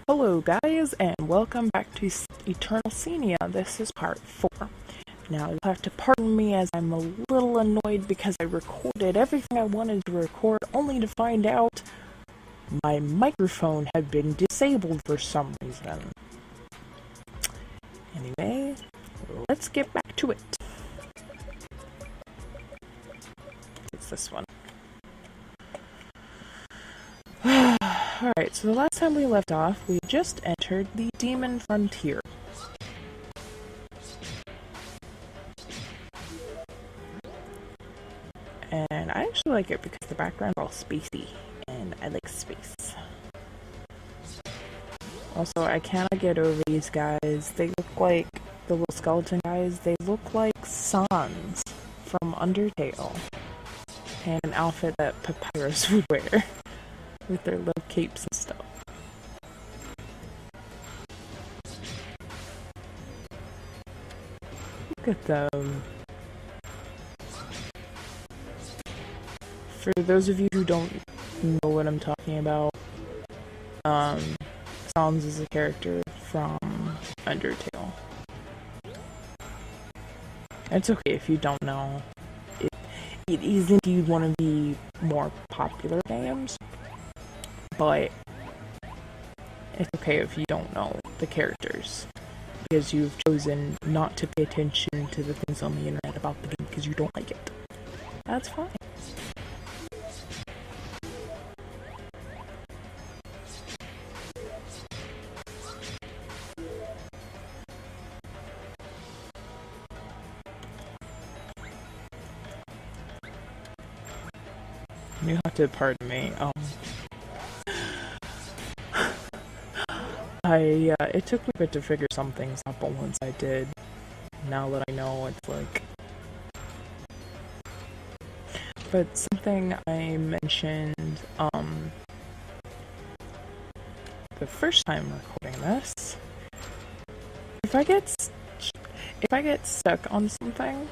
Hello guys, and welcome back to Eternal Senia. This is part 4. Now, you'll have to pardon me as I'm a little annoyed because I recorded everything I wanted to record only to find out my microphone had been disabled for some reason. Anyway, let's get back to it. It's this one. Alright, so the last time we left off, we just entered the Demon Frontier. And I actually like it because the background's all spacey, and I like space. Also, I cannot get over these guys. They look like, the little skeleton guys, they look like Sans from Undertale. And an outfit that Papyrus would wear. With their little capes and stuff. Look at them. For those of you who don't know what I'm talking about, Sans is a character from Undertale. It's okay if you don't know. It is indeed one of the more popular games. But it's okay if you don't know the characters, because you've chosen not to pay attention to the things on the internet about the game because you don't like it. That's fine. You have to pardon me. It took me a bit to figure some things out, but once I did, now that I know, it's like... But something I mentioned, the first time recording this, if I get stuck on something,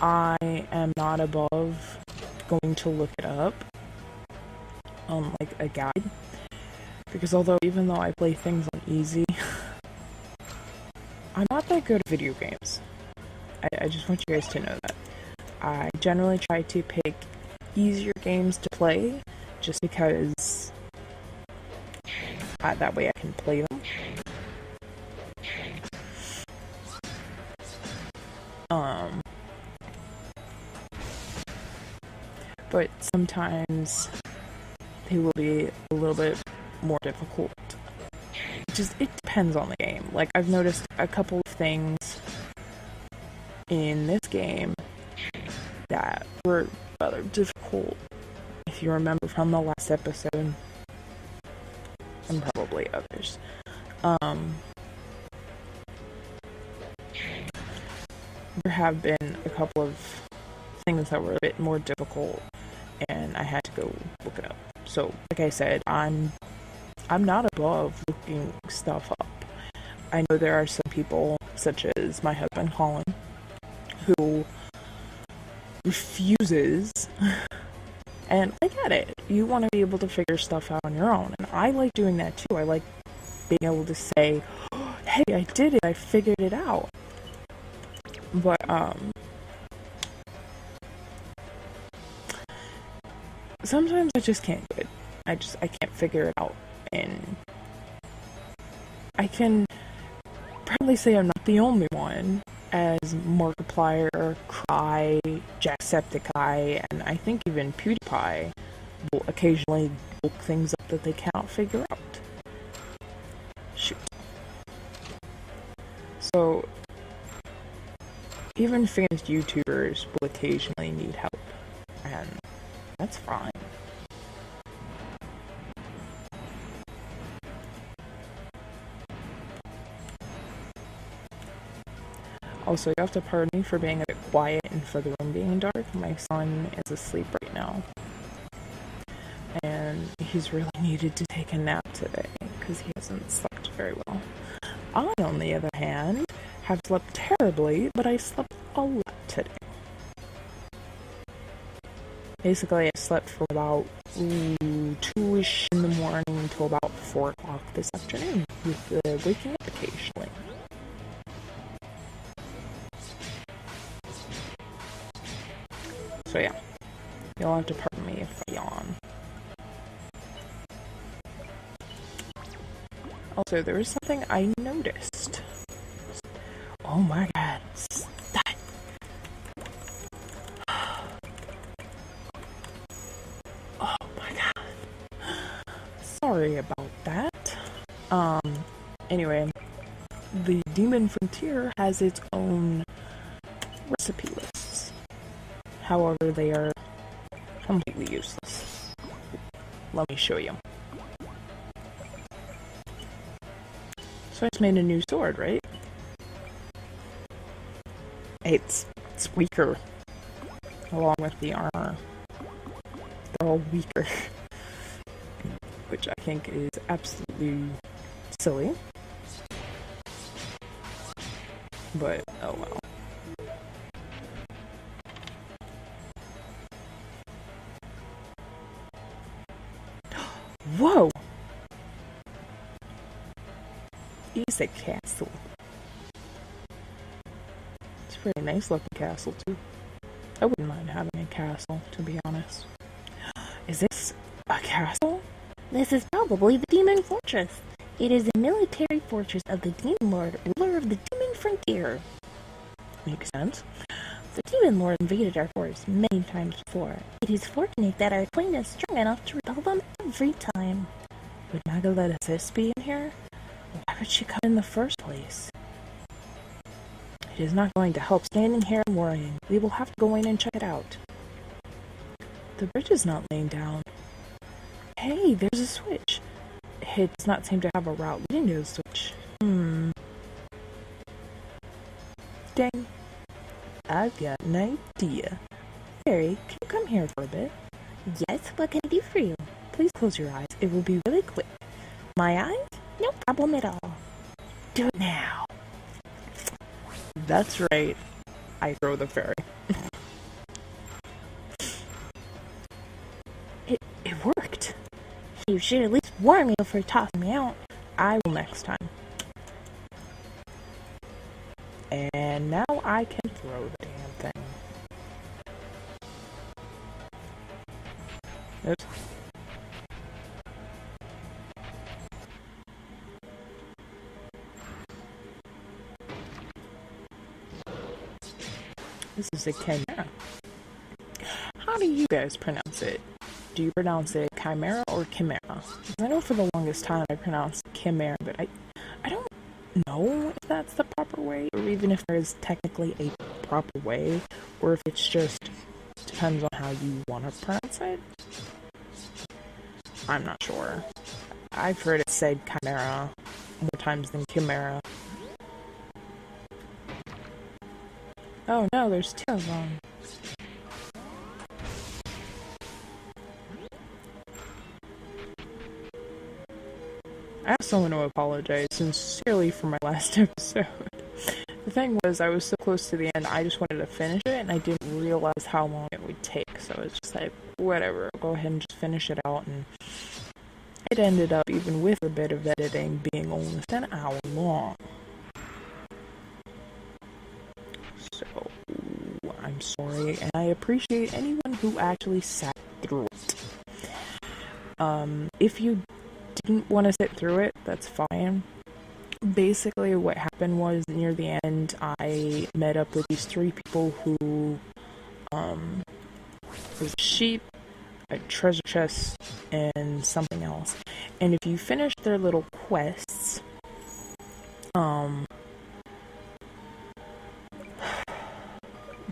I am not above going to look it up. Like a guide, because even though I play things on easy, I'm not that good at video games. I just want you guys to know that. I generally try to pick easier games to play, just because that way I can play them. But sometimes they will be a little bit more difficult. It depends on the game. Like, I've noticed a couple of things in this game that were rather difficult, if you remember from the last episode, and probably others. There have been a couple of things that were a bit more difficult, and I had to go look it up. So, like I said, I'm not above looking stuff up. I know there are some people, such as my husband Colin, who refuses, and I get it. You want to be able to figure stuff out on your own, and I like doing that too. I like being able to say, oh, hey, I did it, I figured it out. But, sometimes I just can't do it. I can't figure it out. And I can probably say I'm not the only one, as Markiplier, Cry, Jacksepticeye, and I think even PewDiePie will occasionally look things up that they cannot figure out. Shoot. So, even famous YouTubers will occasionally need help. And that's fine. Also, you have to pardon me for being a bit quiet and for the room being dark. My son is asleep right now. And he's really needed to take a nap today because he hasn't slept very well. I, on the other hand, have slept terribly, but I slept a lot today. Basically, I slept from about 2-ish in the morning until about 4 o'clock this afternoon, with waking up occasionally. So yeah, you'll have to pardon me if I yawn. Also, there was something I noticed. Oh my god, that. Oh my god. Sorry about that. Anyway, the Demon Frontier has its own recipe lists. However, they are completely useless. Let me show you. So I just made a new sword, right? It's weaker. Along with the armor. They're all weaker. Which I think is absolutely silly. But, oh well. Whoa! It's a castle. It's a pretty nice looking castle, too. I wouldn't mind having a castle, to be honest. Is this a castle? This is probably the Demon Fortress. It is a military fortress of the Demon Lord, ruler of the Demon Frontier. Makes sense. The Demon Lord invaded our forest many times before. It is fortunate that our queen is strong enough to repel them every time. Would Naga let Sis be in here? Why would she come in the first place? It is not going to help standing here and worrying. We will have to go in and check it out. The bridge is not laying down. Hey, there's a switch. It does not seem to have a route leading to the switch. Dang. I've got an idea. Fairy, can you come here for a bit? Yes, what can I do for you? Please close your eyes. It will be really quick. My eyes? No problem at all. Do it now. That's right. I throw the fairy. It worked. You should at least warn me before tossing me out. I will next time. And now I can throw the damn thing. Oops. This is a chimera. How do you guys pronounce it? Do you pronounce it chimera or chimera? Because I know for the longest time I pronounced chimera, but I don't know if that's the proper way, or even if there is technically a proper way, or if it's just depends on how you want to pronounce it. I'm not sure. I've heard it said chimera more times than chimera. Oh no, there's two of them. I also want to apologize sincerely for my last episode. The thing was, I was so close to the end, I just wanted to finish it, and I didn't realize how long it would take, so it's just like, whatever, I'll go ahead and just finish it out, and it ended up, even with a bit of editing, being almost an hour long. So, I'm sorry, and I appreciate anyone who actually sat through it. If you didn't want to sit through it, that's fine. Basically, what happened was, near the end, I met up with these three people who, there's a sheep, a treasure chest, and something else. And if you finish their little quests,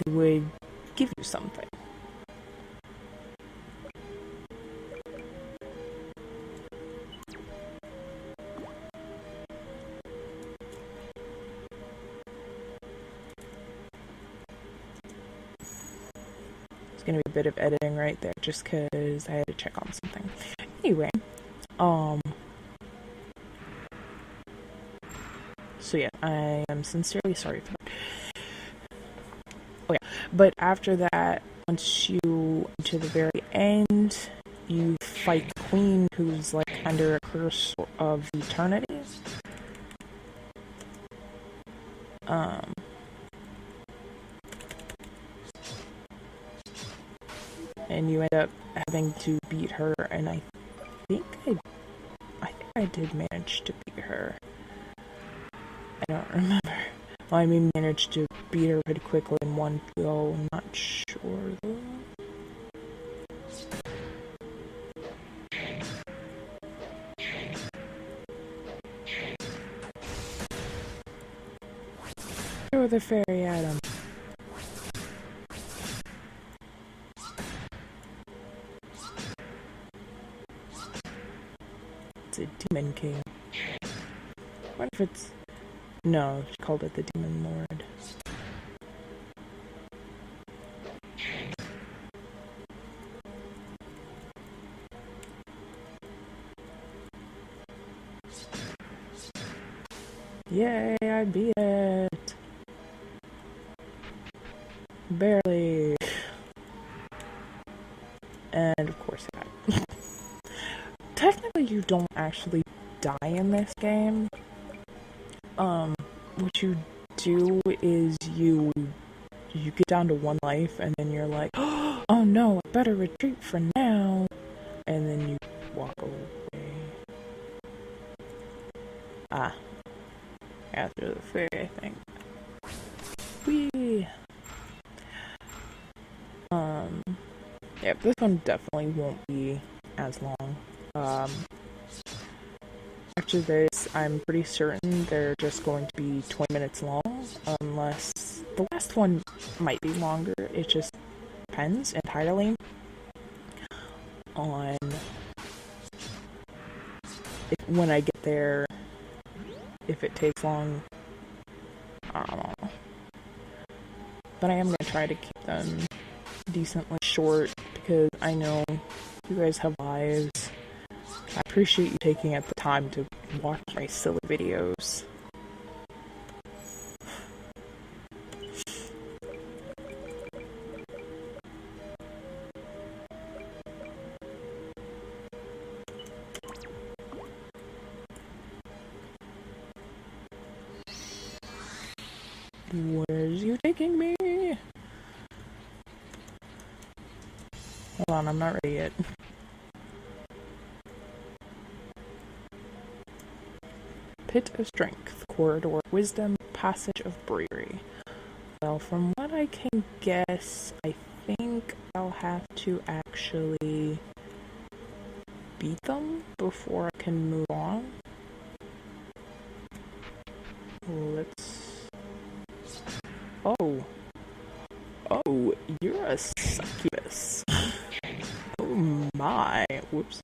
they would give you something. It's gonna be a bit of editing right there, just because I had to check on something. Anyway, so yeah, I am sincerely sorry for that. Oh yeah, but after that, once you get to the very end, you fight the queen, who's like under a curse of eternity. And you end up having to beat her, and I think I did manage to beat her. I don't remember. Well, I mean, managed to beat her pretty quickly in one go. I'm not sure though. Throw the fairy at him. It's a demon king. What if it's... No, she called it the demon lord. Yay, I beat it! Barely. And of course that. Technically you don't actually die in this game. What you do is you get down to 1 life and then you're like, oh no, I better retreat for now. And then you walk away. Ah. After the fairy, I think. Whee! Yeah, this one definitely won't be as long. After this, I'm pretty certain they're just going to be 20 minutes long, unless the last one might be longer. It just depends entirely on when I get there, if it takes long. I don't know. But I am going to try to keep them decently short, because I know you guys have lives. I appreciate you taking the time to watch my silly videos. Where's you taking me? Hold on, I'm not ready yet. Pit of Strength, Corridor of Wisdom, Passage of Bravery. Well, from what I can guess, I think I'll have to actually beat them before I can move on. Let's... Oh, you're a succubus. Oh my. Whoops.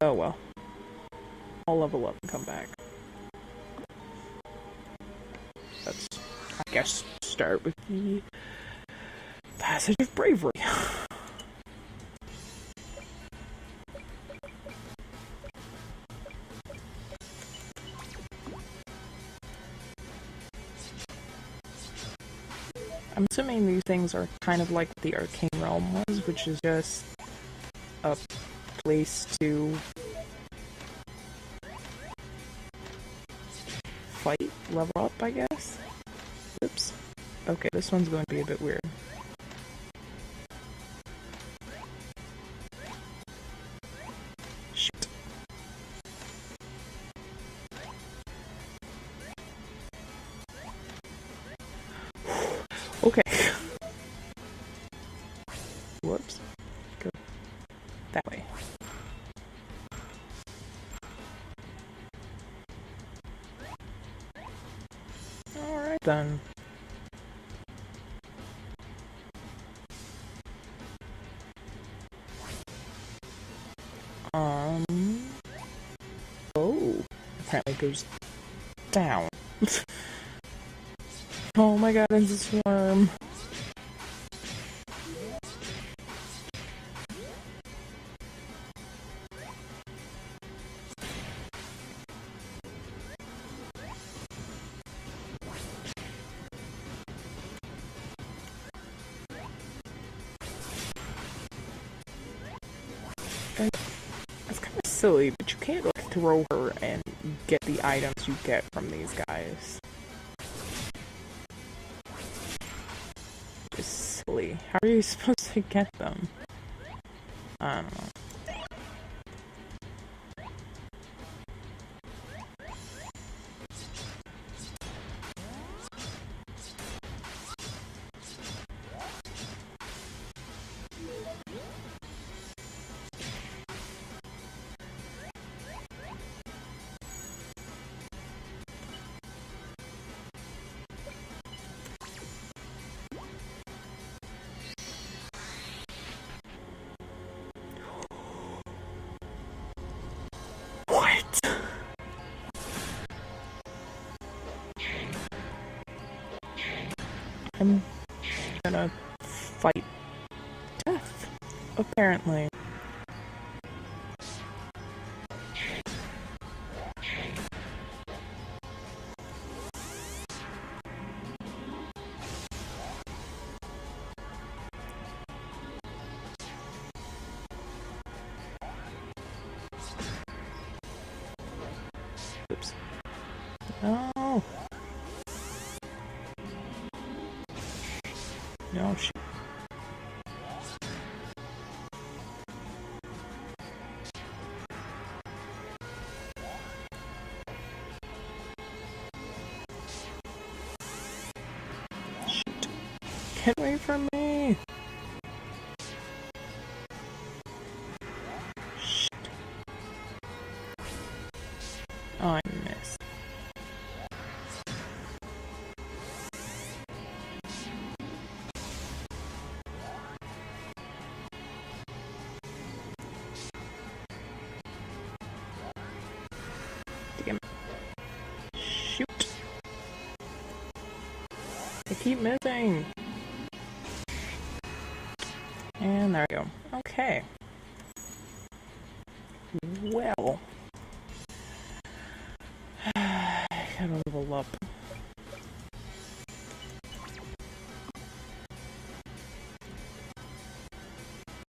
Oh well. I'll level up and come back. Let's, I guess, start with the Passage of Bravery. I'm assuming these things are kind of like the Arcane Realm was, which is just a place to fight, level up, I guess. Oops. Okay, this one's going to be a bit weird. Shoot. Okay. Whoops. Go that way. Alright then. Oh. Apparently it goes down. Oh my god, it's a swarm. And it's kind of silly, but you can't like throw her and get the items you get from these guys. Just silly. How are you supposed to get them? I don't know. What? I'm gonna fight death, apparently. Oops. No. No, shit. Get away from me! Shit. Oh, I missed. Damn it. Shoot! I keep missing! And there we go. Okay. Well. I gotta level up.